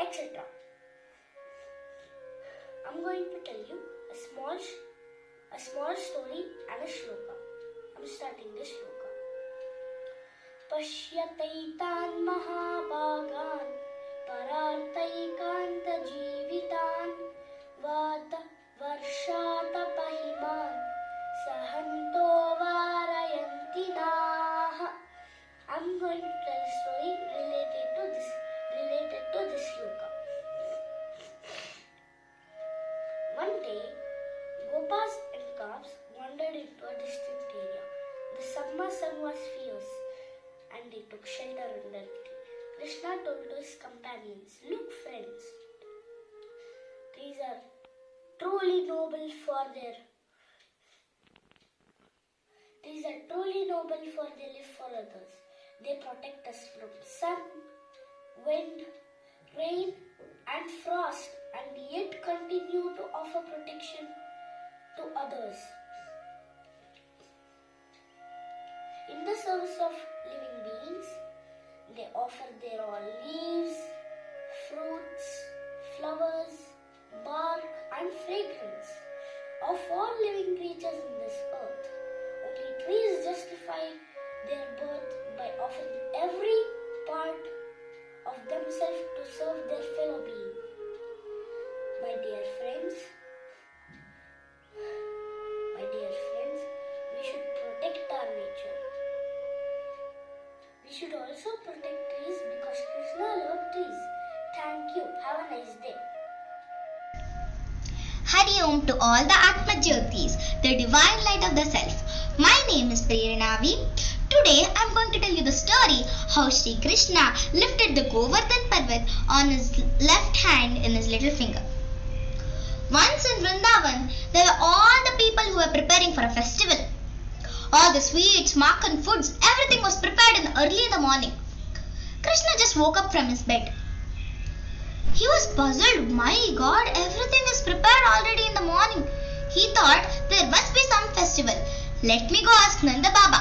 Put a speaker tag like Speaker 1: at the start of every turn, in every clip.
Speaker 1: etc. I'm going to tell you a small story and a shloka. I'm starting this shloka. Pashyataitan mahabhagan parartaikanta jeevitan vata varshata pahiman sahanto varayantinah. I'm going to tell a story related to this shloka. One day, gopas and calves wandered into a distant area. The summer sun was fierce and they took shelter under a tree. Krishna told to his companions, "Look, friends, these are truly noble for they live for others. They protect us from sun, wind, rain and frost and yet continue to offer protection to others. In the service of living beings, they offer their all leaves, fruits, flowers, bark and fragrance. Of all living creatures in this earth, only trees justify their birth by offering every part of themselves to serve their fellow being. My dear friends, we should protect our nature. We should also protect trees because Krishna loved trees. Thank you. Have a nice day."
Speaker 2: Hari Om to all the Atma Jyotis, the divine light of the self. My name is Preranavi. Today I am going to tell you the story how Sri Krishna lifted the Govardhan Parvat on his left hand in his little finger. Once in Vrindavan, there were all the people who were preparing for a festival. All the sweets, makhan, foods, everything was prepared early in the morning. Krishna just woke up from his bed. He was puzzled. My God, everything is prepared already in the morning. He thought there must be some festival. Let me go ask Nanda Baba.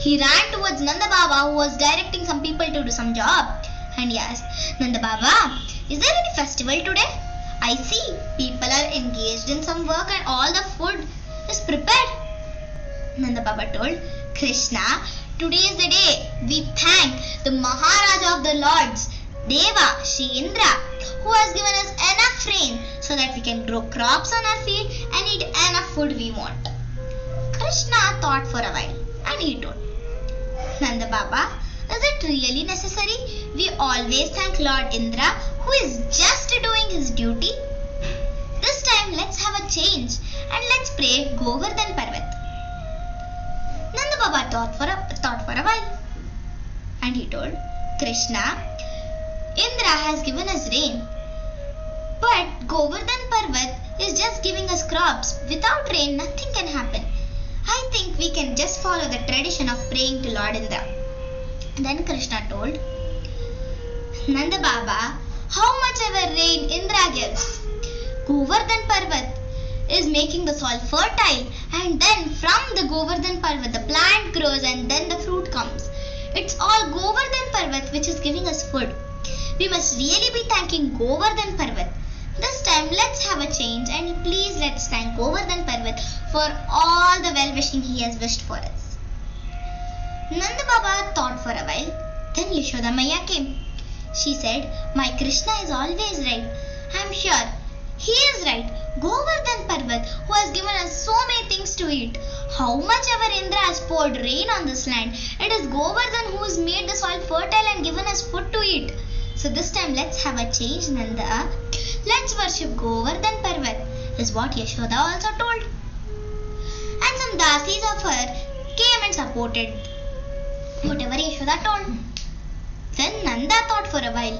Speaker 2: He ran towards Nanda Baba, who was directing some people to do some job, and he asked, "Nanda Baba, is there any festival today? I see people are engaged in some work and all the food is prepared." Nanda Baba told, "Krishna, today is the day we thank the Maharaja of the Lords, Deva, Shri Indra, who has given us enough rain so that we can grow crops on our field and eat enough food we want." Krishna thought for a while and he told, "Nanda Baba, is it really necessary we always thank Lord Indra, who is just doing his duty? This time let's have a change and let's pray Govardhan Parvat." Nanda Baba thought for a while and he told, "Krishna, Indra has given us rain, but Govardhan Parvat is just giving us crops. Without rain, nothing can happen. I think we can just follow the tradition of praying to Lord Indra." Then Krishna told, "Nanda Baba, how much ever rain Indra gives, Govardhan Parvat is making the soil fertile, and then from the Govardhan Parvat the plant grows and then the fruit comes. It's all Govardhan Parvat which is giving us food. We must really be thanking Govardhan Parvat. This time let's have a change and please let's thank Govardhan Parvat for all the well-wishing he has wished for us." Nanda Baba thought for a while. Then Yashoda Maya came. She said, "My Krishna is always right. I am sure he is right. Govardhan Parvat, who has given us so many things to eat. How much ever Indra has poured rain on this land, it is Govardhan who has made the soil fertile and given us food to eat. So this time let's have a change, Nanda. Let's worship Govardhan Parvat," is what Yashoda also told. And some dasis of her came and supported whatever Yashoda told. Then Nanda thought for a while.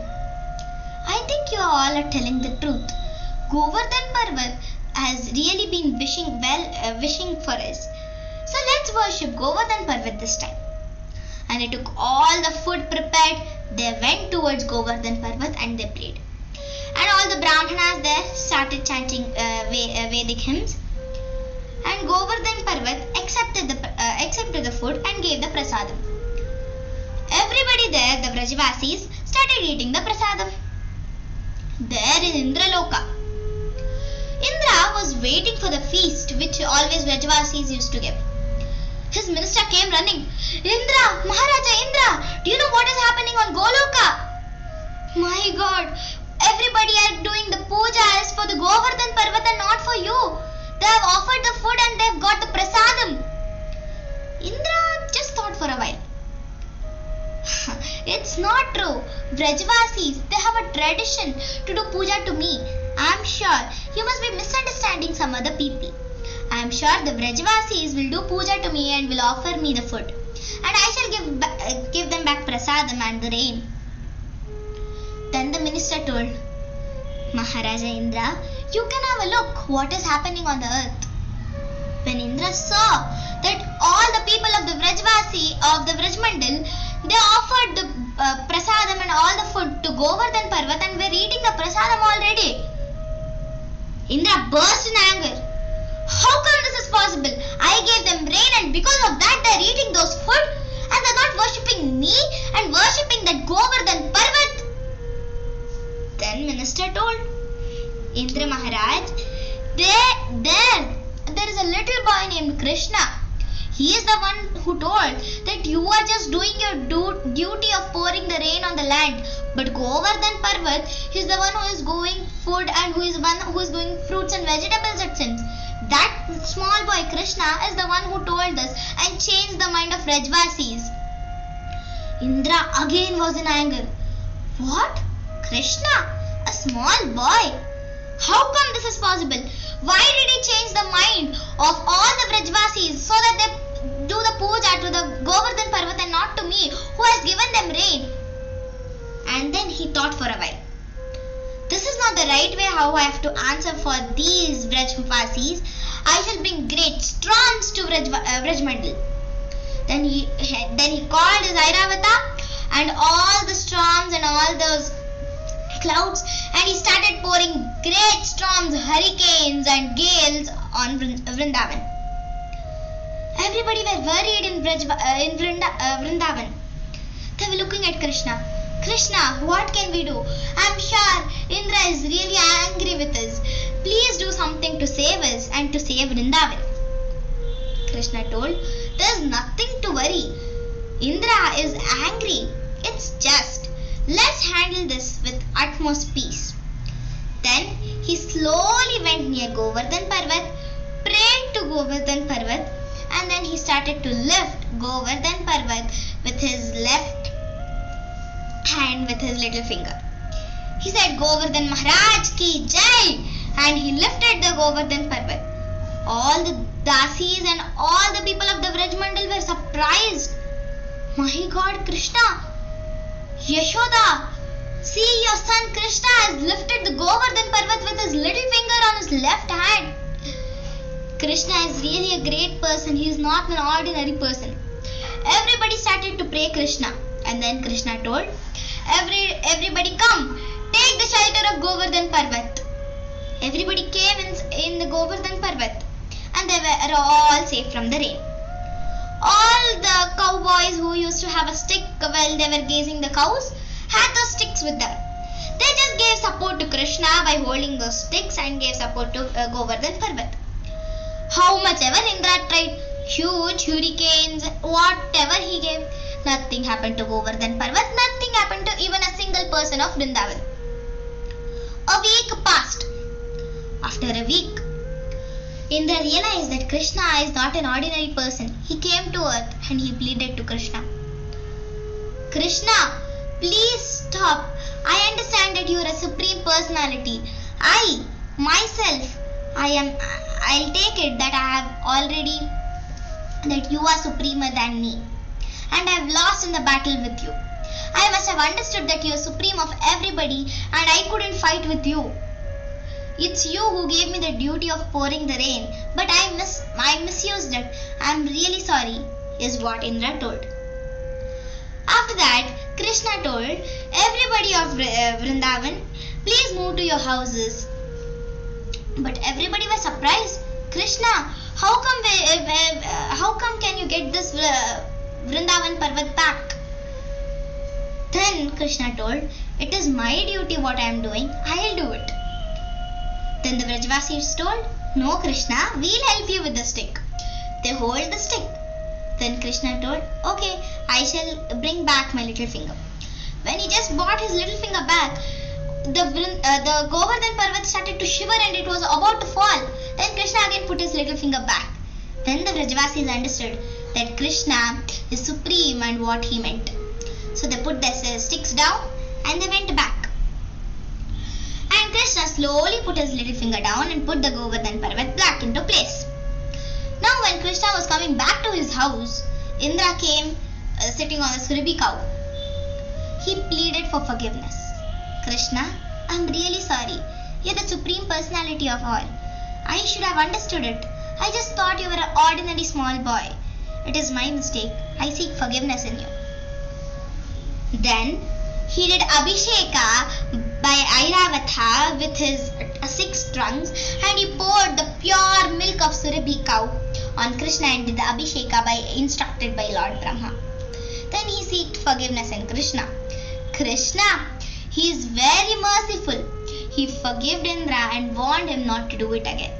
Speaker 2: "I think you all are telling the truth. Govardhan Parvat has really been wishing for us. So let's worship Govardhan Parvat this time." And they took all the food prepared. They went towards Govardhan Parvat and they prayed. And all the Brahmanas there started chanting Vedic hymns. And Govardhan Parvat accepted the food and gave the prasadam. Everybody there, the Vrajavasis, started eating the prasadam. there in Indraloka. Indra was waiting for the feast which always Vrajavasis used to give. His minister came running. Indra, Maharaja Indra, do you know what is happening on Goloka? My God, everybody are doing the puja is for the Govardhan Parvat and not for you. They have offered the food and they have got the prasadam. Indra just thought for a while. It's not true. Vrajavasis, they have a tradition to do puja to me. I am sure you must be misunderstanding some other people. I am sure the Vrajavasis will do puja to me and will offer me the food. And I shall give them back prasadam and the rain. Then the minister told, Maharaja Indra, you can have a look what is happening on the earth. When Indra saw that all the people of the Vrajavasi of the Vrajmandal, they offered the prasadam and all the food to Govardhan Parvat and were eating the prasadam already. Indra burst in anger. How come this is possible? I gave them rain and because of that they are eating those food and they are not worshipping me and worshipping that Govardhan Parvat. Then minister told, Indra Maharaj, there is a little boy named Krishna. He is the one who told that you are just doing your duty of pouring the rain on the land. But Govardhan Parvat is the one who is going food and who is going fruits and vegetables it seems. That small boy Krishna is the one who told us and changed the mind of Vrajavasis. Indra again was in anger. What? Krishna? A small boy? How come this is possible? Why did he change the mind of all the Vrajavasis so that they do the puja to the Govardhan Parvat and not to me who has given them rain? And then he thought for a while. This is not the right way how I have to answer for these Vrajavasis. I shall bring great storms to Vrajmandal. Then he called his Airavata and all the storms and all those clouds and he started pouring great storms, hurricanes and gales on Vrindavan. Everybody were worried in Vrindavan. They were looking at Krishna. Krishna, what can we do? I am sure Indra is really angry with us. Please do something to save us and to save Vrindavan. Krishna told, there is nothing to worry. Indra is angry. It's just. Let's handle this with utmost peace. Then he slowly went near Govardhan Parvat, prayed to Govardhan Parvat, and then he started to lift Govardhan Parvat with his left hand with his little finger. He said, Govardhan Maharaj ki jai, and he lifted the Govardhan Parvat. All the dasis and all the people of the Vrajmandal were surprised. My God, Krishna, Yashoda, see your son Krishna has lifted the Govardhan Parvat with his little finger on his left hand. Krishna is really a great person. He is not an ordinary person. Everybody started to pray Krishna. And then Krishna told, everybody come, take the shelter of Govardhan Parvat. Everybody came in the Govardhan Parvat and they were all safe from the rain. All the cowboys who used to have a stick while they were gazing the cows had those sticks with them. They just gave support to Krishna by holding those sticks and gave support to Govardhan Parvat. How much ever Indra tried, huge hurricanes, whatever he gave, nothing happened to Govardhan Parvat, nothing happened to even a single person of Vrindavan. A week passed. After a week, Indra realized that Krishna is not an ordinary person. He came to earth and he pleaded to Krishna. Krishna, please stop. I understand that you are a supreme personality. I'll take it that that you are supremer than me. And I have lost in the battle with you. I must have understood that you are supreme of everybody and I couldn't fight with you. It's you who gave me the duty of pouring the rain, but I misused it. I am really sorry, is what Indra told. After that, Krishna told everybody of Vrindavan, please move to your houses. But everybody was surprised. Krishna, how come can you get this Vrindavan Parvat back? Then Krishna told, It is my duty what I am doing. I'll do it. Then the Vrajavasis told, no Krishna, we'll help you with the stick. They hold the stick. Then Krishna told, okay, I shall bring back my little finger. When he just brought his little finger back, the Govardhan Parvat started to shiver and it was about to fall. Then Krishna again put his little finger back. Then the Vrajavasis understood that Krishna is supreme and what he meant. So they put their sticks down and they went back. And Krishna slowly put his little finger down and put the Govardhan Parvat back into place. Now when Krishna was coming back to his house, Indra came sitting on the Surabhi cow. He pleaded for forgiveness. Krishna, I'm really sorry. You're the supreme personality of all. I should have understood it. I just thought you were an ordinary small boy. It is my mistake. I seek forgiveness in you. Then he did Abhisheka by Airavatha with his 6 trunks and he poured the pure milk of Surabhi cow on Krishna and did the Abhisheka instructed by Lord Brahma. Then he sought forgiveness in Krishna. Krishna, he is very merciful. He forgave Indra and warned him not to do it again.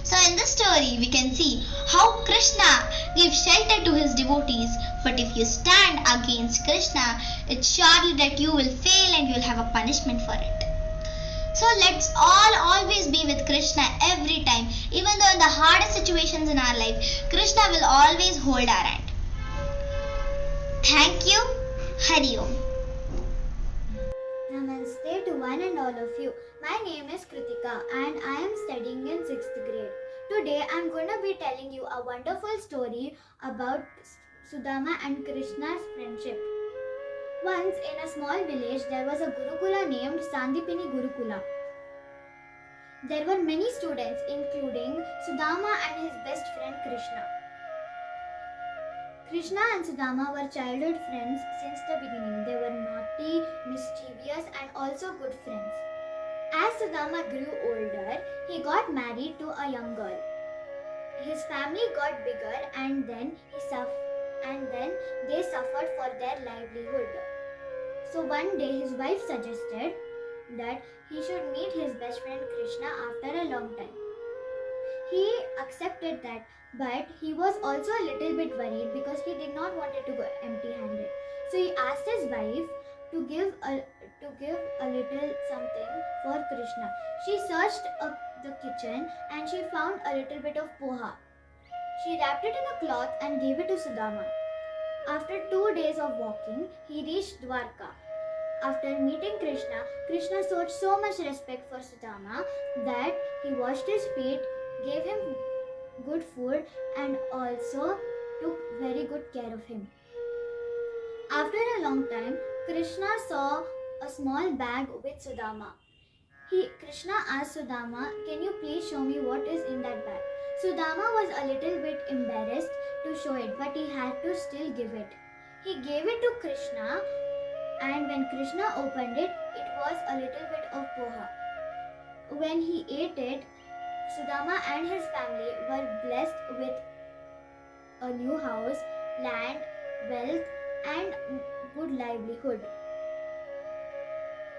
Speaker 2: So in this story we can see how Krishna gives shelter to his devotees, but if you stand against Krishna, it's surely that you will fail and you will have a punishment for it. So let's all always be with Krishna every time. Even though in the hardest situations in our life, Krishna will always hold our hand. Thank you. Hari Om.
Speaker 3: Namaste to one and all of you. My name is Kritika and I am studying in 6th grade. Today I am going to be telling you a wonderful story about Sudama and Krishna's friendship. Once in a small village there was a Gurukula named Sandipini Gurukula. There were many students including Sudama and his best friend Krishna. Krishna and Sudama were childhood friends since the beginning. They were naughty, mischievous and also good friends. As Sudama grew older, he got married to a young girl. His family got bigger and then they suffered for their livelihood. So one day his wife suggested that he should meet his best friend Krishna after a long time. He accepted that, but he was also a little bit worried because he did not want to go empty-handed. So he asked his wife to give a little something for Krishna. She searched up the kitchen and she found a little bit of poha. She wrapped it in a cloth and gave it to Sudama. After 2 days of walking, he reached Dwarka. After meeting Krishna, Krishna showed so much respect for Sudama that he washed his feet, gave him good food and also took very good care of him. After a long time, Krishna saw a small bag with Sudama. Krishna asked Sudama, can you please show me what is in that bag? Sudama was a little bit embarrassed to show it, but he had to still give it. He gave it to Krishna and when Krishna opened it, it was a little bit of poha. When he ate it, Sudama and his family were blessed with a new house, land, wealth and good livelihood.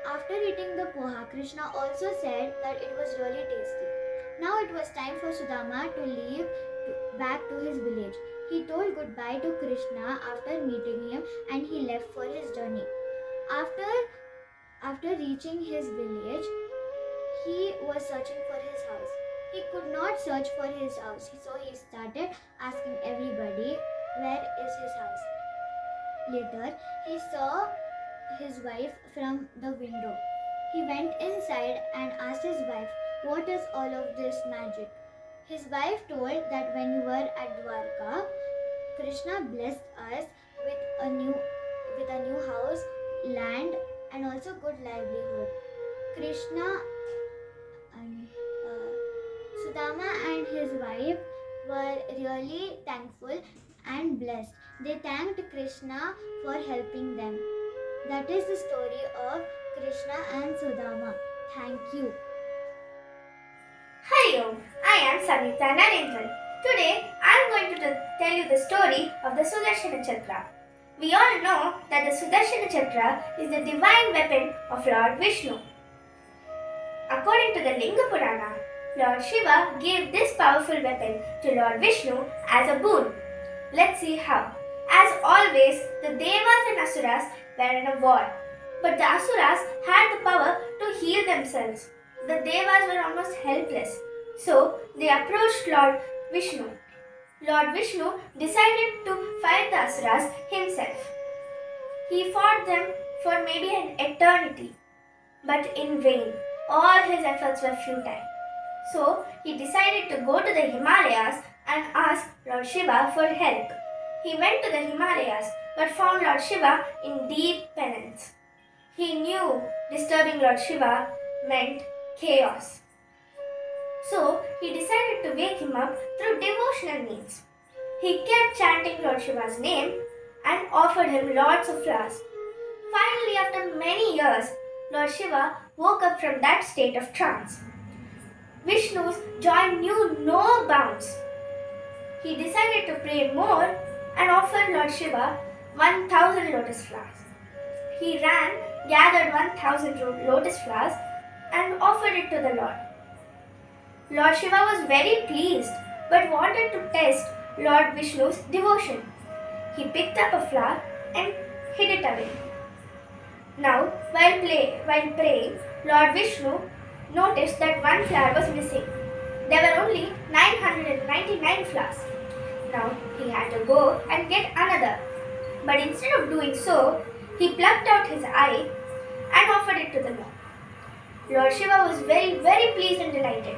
Speaker 3: After eating the poha, Krishna also said that it was really tasty. Now it was time for Sudama to leave back to his village. He told goodbye to Krishna after meeting him and he left for his journey. After reaching his village, he was searching for his house. He could not search for his house, so he started asking everybody where is his house. Later, he saw his wife from the window. He went inside and asked his wife, what is all of this magic? His wife told that when you were at Dwarka, Krishna blessed us with a new house, land and also good livelihood. Sudama and his wife were really thankful and blessed. They thanked Krishna for helping them. That is the story of Krishna and Sudama. Thank you.
Speaker 4: Hi, I am Savita Narendran. Today I am going to tell you the story of the Sudarshana Chakra. We all know that the Sudarshana Chakra is the divine weapon of Lord Vishnu. According to the Linga Purana, Lord Shiva gave this powerful weapon to Lord Vishnu as a boon. Let's see how. As always, the Devas and Asuras were in a war. But the Asuras had the power to heal themselves. The Devas were almost helpless. So they approached Lord Vishnu. Lord Vishnu decided to fight the Asuras himself. He fought them for maybe an eternity, but in vain. All his efforts were futile. So he decided to go to the Himalayas and ask Lord Shiva for help. He went to the Himalayas but found Lord Shiva in deep penance. He knew disturbing Lord Shiva meant chaos. So he decided to wake him up through devotional means. He kept chanting Lord Shiva's name and offered him lots of flowers. Finally, after many years, Lord Shiva woke up from that state of trance. Vishnu's joy knew no bounds. He decided to pray more and offered Lord Shiva 1000 lotus flowers. He ran, gathered 1000 lotus flowers and offered it to the Lord. Lord Shiva was very pleased but wanted to test Lord Vishnu's devotion. He picked up a flower and hid it away. Now, while praying, Lord Vishnu noticed that one flower was missing. There were only 999 flowers. Now, he had to go and get another. But instead of doing so, he plucked out his eye and offered it to the Lord. Lord Shiva was very, very pleased and delighted.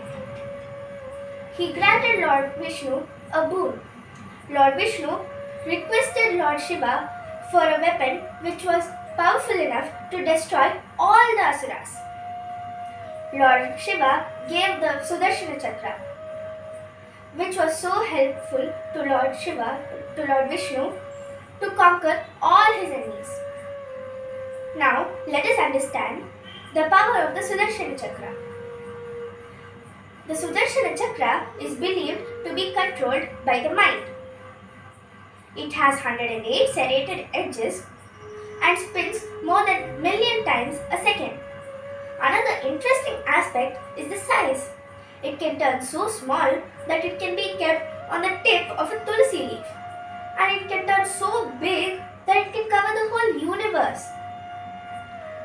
Speaker 4: He granted Lord Vishnu a boon. Lord Vishnu requested Lord Shiva for a weapon which was powerful enough to destroy all the Asuras. Lord Shiva gave the Sudarshana Chakra, which was so helpful to Lord Vishnu, to conquer all his enemies. Now, let us understand the power of the Sudarshana Chakra. The Sudarshana Chakra is believed to be controlled by the mind. It has 108 serrated edges and spins more than 1,000,000 times a second. Another interesting aspect is the size. It can turn so small that it can be kept on the tip of a tulsi leaf. And it can turn so big that it can cover the whole universe.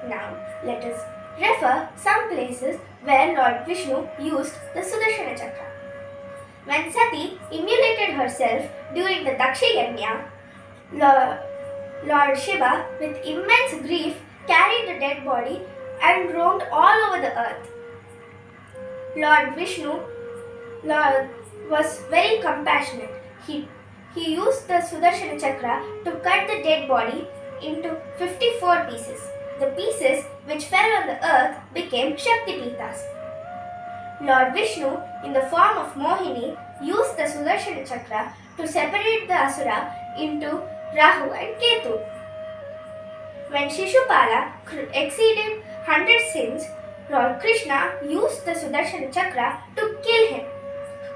Speaker 4: Now, let us refer some places where Lord Vishnu used the Sudarshana Chakra. When Sati immolated herself during the Dakshayagnya, Lord Shiva, with immense grief, carried the dead body and roamed all over the earth. Lord Vishnu was very compassionate. He used the Sudarshana Chakra to cut the dead body into 54 pieces. The pieces which fell on the earth became Shaktipitas. Lord Vishnu, in the form of Mohini, used the Sudarshana Chakra to separate the Asura into Rahu and Ketu. When Shishupala exceeded 100 sins, Lord Krishna used the Sudarshana Chakra to kill him.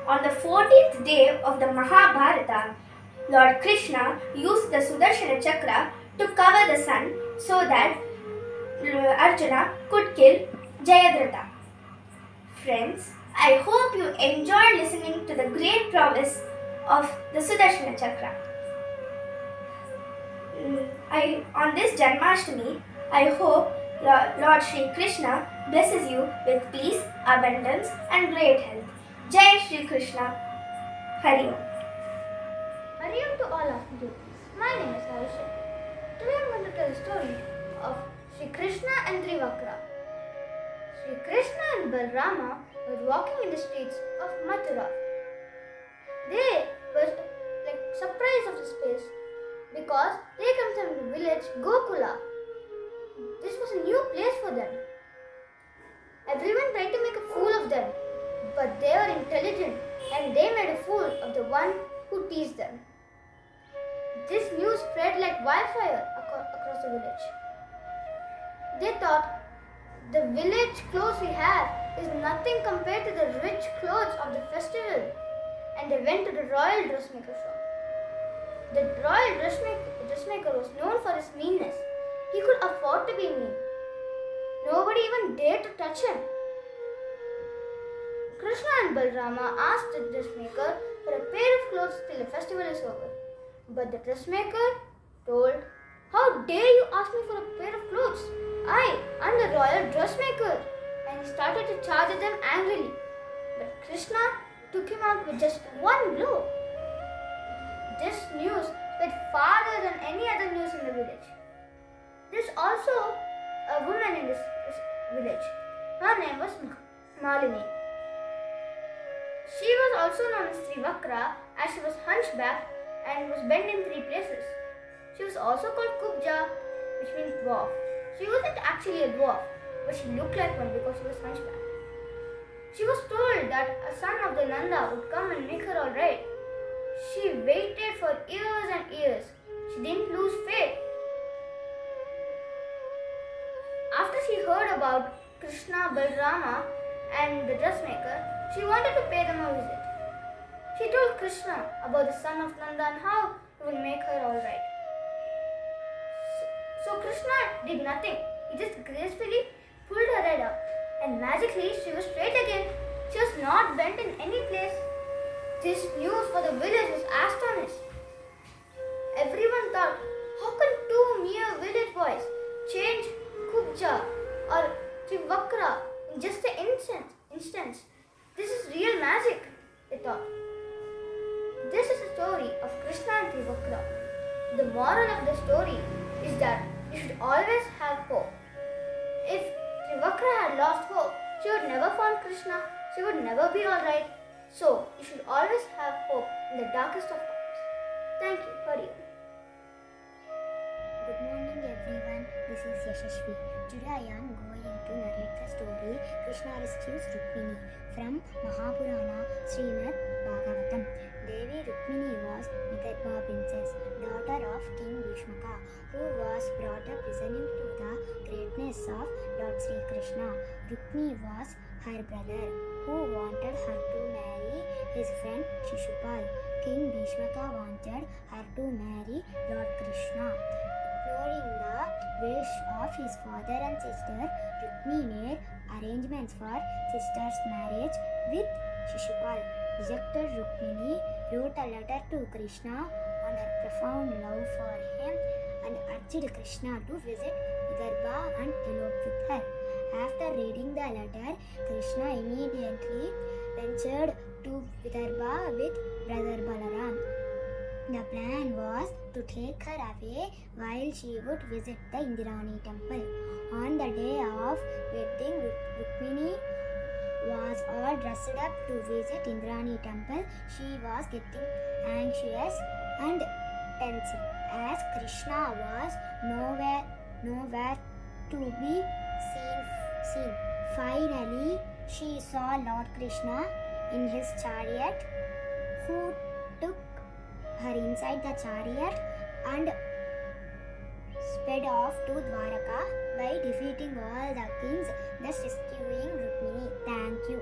Speaker 4: On the 14th day of the Mahabharata, Lord Krishna used the Sudarshana Chakra to cover the sun so that Arjuna could kill Jayadratha. Friends, I hope you enjoyed listening to the great prowess of the Sudarshana Chakra. On this Janmashtami, I hope Lord Sri Krishna blesses you with peace, abundance and great health. Jai Sri Krishna. Hari Om.
Speaker 3: Hari Om to all of you. My name is Harisha. Today I am going to tell the story of Sri Krishna and Trivakra. Sri Krishna and Balrama were walking in the streets of Mathura. They were surprised of the space because they come from the village Gokula. This was a new place for them. Everyone tried to make a fool of them, but they were intelligent and they made a fool of the one who teased them. This news spread like wildfire across the village. They thought, the village clothes we have is nothing compared to the rich clothes of the festival, and they went to the royal dressmaker shop. The royal dressmaker was known for his meanness. He could afford to be mean. Nobody even dared to touch him. Krishna and Balrama asked the dressmaker for a pair of clothes till the festival is over. But the dressmaker told, "How dare you ask me for a pair of clothes? I'm the royal dressmaker." And he started to charge at them angrily. But Krishna took him out with just one blow. This news spread farther than any other news in the village. There's also a woman in this village. Her name was Malini. She was also known as SriKrishna as she was hunchbacked and was bent in 3 places. She was also called Kubja, which means dwarf. She wasn't actually a dwarf, but she looked like one because she was hunchbacked. She was told that a son of the Nanda would come and make her alright. She waited for years and years. She didn't lose faith. After she heard about Krishna, Balrama and the dressmaker, she wanted to pay them a visit. She told Krishna about the son of Nanda and how he would make her alright. So Krishna did nothing. He just gracefully pulled her head up, and magically she was straight again. She was not bent in any place. This news for the village was astonished. Everyone thought, how can 2 mere village boys change Kubja or Trivakra in just an instance? This is real magic, they thought. This is the story of Krishna and Trivakra. The moral of the story is that you should always have hope. If Trivakra had lost hope, she would never find Krishna. She would never be alright. So, you should always have hope in the darkest of times. Thank you. Hari.
Speaker 5: Good morning everyone, this is Yashashvi. Today I am going to narrate the story Krishna Rescues Rukmini from Mahapurana Srimad Bhagavatam. Devi Rukmini was Vidarbha princess, daughter of King Bhishmaka, who was brought up listening to the greatness of Lord SriKrishna. Rukmini was her brother, who wanted her to marry his friend Shishupal. King Bhishmaka wanted her to marry Lord Krishna. Ignoring the wish of his father and sister, Rukmini made arrangements for sister's marriage with Shishupal. Rejected Rukmini wrote a letter to Krishna on her profound love for him and urged Krishna to visit Vidarbha and elope with her. After reading the letter, Krishna immediately ventured to Vidarbha with brother Balaram. The plan was to take her away while she would visit the Indrani temple. On the day of wedding, Rukmini was all dressed up to visit Indrani temple. She was getting anxious and tense as Krishna was nowhere to be seen. Finally, she saw Lord Krishna in his chariot, who took her inside the chariot and sped off to Dwaraka by defeating all the kings, thus rescuing Rukmini. Thank you.